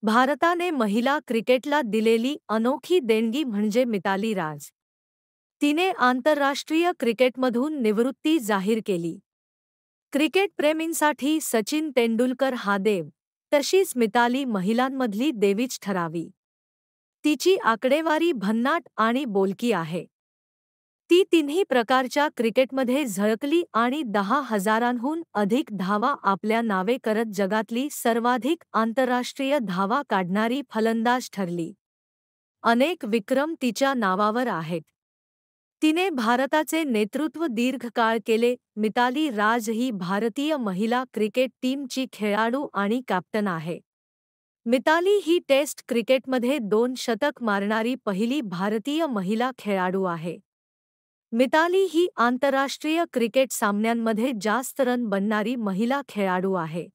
भारताने महिला क्रिकेटला दिलेली अनोखी देणगी म्हणजे मिताली राज. तिने आंतरराष्ट्रीय क्रिकेटमधून निवृत्ती जाहीर केली. क्रिकेटप्रेमींसाठी सचिन तेंडुलकर हा देव, तशीच मिताली महिलांमधली देवीच ठरावी. तिची आकडेवारी भन्नाट आणि बोलकी आहे. ती तिन्ही प्रकारच्या क्रिकेटमध्ये झळकली आणि 10,000हून अधिक धावा आपल्या नावे करत जगातली सर्वाधिक आंतरराष्ट्रीय धावा काढणारी फलंदाज ठरली. अनेक विक्रम तिच्या नावावर आहेत. तिने भारताचे नेतृत्व दीर्घकाळ केले. मिताली राज ही भारतीय महिला क्रिकेट टीमची खेळाडू आणि कॅप्टन आहे. मिताली ही टेस्ट क्रिकेटमध्ये 2 शतक मारणारी पहिली भारतीय महिला खेळाडू आहे. मिताली ही आंतरराष्ट्रीय क्रिकेट सामन्यांमध्ये जास्त रन बनणारी महिला खेळाडू आहे.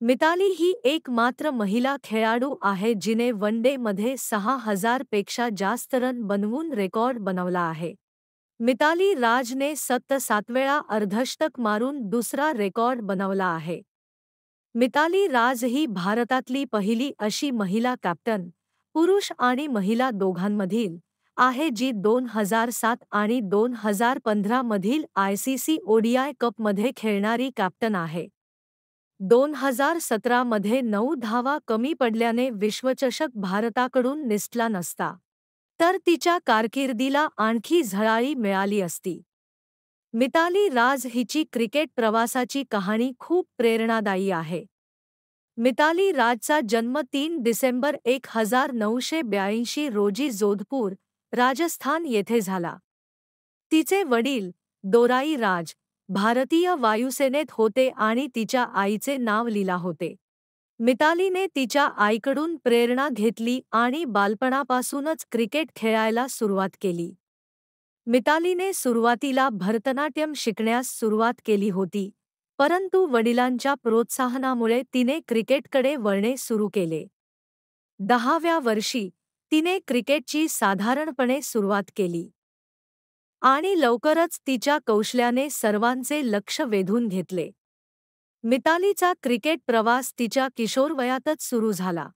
मिताली ही एकमात्र महिला खेळाडू आहे जिने वन डे मध्ये 6,000 पेक्षा जास्त रन बनवून रेकॉर्ड बनवला आहे. मिताली राजने 7 वेळा अर्धशतक मारून दुसरा रेकॉर्ड बनवला आहे. मिताली राज ही भारतातली पहिली अशी महिला कॅप्टन, पुरुष आणि महिला दोघांमधील, आहे जी 2007 आणि 2015 मधील आयसीसी ओडीआय कपमध्ये खेळणारी कॅप्टन आहे. 2017 मध्ये 9 धावा कमी पडल्याने विश्वचषक भारताकडून निसटला नसता, तर तिच्या कारकिर्दीला आणखी झळाळी मिळाली असती. मिताली राज हिची क्रिकेट प्रवासाची कहाणी खूप प्रेरणादायी आहे. मिताली राजचा जन्म 3 डिसेंबर 1982 रोजी जोधपूर, राजस्थान येथे झाला. तिचे वडील, दोराई राज, भारतीय वायुसेनेत होते आणि तिच्या आईचे नाव लीला होते. मितालीने तिच्या आईकडून प्रेरणा घेतली आणि बालपणापासूनच क्रिकेट खेळायला सुरुवात केली. मितालीने सुरुवातीला भरतनाट्यम शिकण्यास सुरुवात केली होती, परंतु वडिलांच्या प्रोत्साहनामुळे तिने क्रिकेटकडे वळणे सुरू केले. 10व्या वर्षी तिने क्रिकेटची साधारणपणे सुरुवात केली आणि लवकरच तिच्या कौशल्याने सर्वांचे लक्ष वेधून घेतले. मितालीचा क्रिकेट प्रवास तिच्या किशोरवयातच सुरू झाला.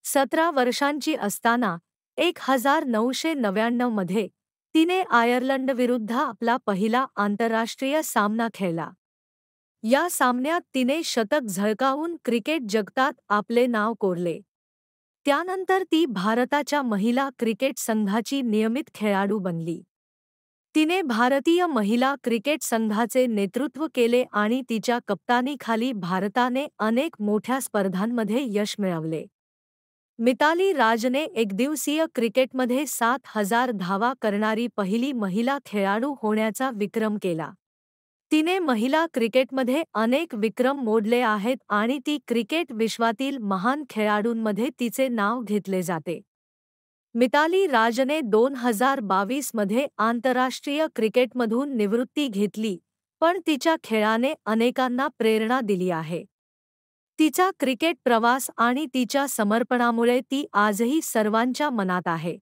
17 वर्षांची असताना 1999 मध्ये तिने आयर्लंडविरुद्ध आपला पहिला आंतरराष्ट्रीय सामना खेळला. या सामन्यात तिने शतक झळकावून क्रिकेट जगतात आपले नाव कोरले. त्यानंतर ती भारताच्या महिला क्रिकेट संघाची नियमित खेळाडू बनली. तिने भारतीय महिला क्रिकेट संघाचे नेतृत्व केले आणि तिच्या कप्तानीखाली भारताने अनेक मोठ्या स्पर्धांमध्ये यश मिळवले. मिताली राजने एकदिवसीय क्रिकेटमध्ये 7,000 धावा करणारी पहिली महिला खेळाडू होण्याचा विक्रम केला. तिने महिला क्रिकेटमध्ये अनेक विक्रम मोडले आहेत आणि ती क्रिकेट विश्वातील महान खेळाडूंमध्ये तिचे नाव घेतले जाते. मिताली राजने 2022 मध्ये आंतरराष्ट्रीय क्रिकेटमधून निवृत्ती घेतली, पण तिच्या खेळाने अनेकांना प्रेरणा दिली आहे. तिचा क्रिकेट प्रवास आणि तिच्या समर्पणामुळे ती आजही सर्वांच्या मनात आहे.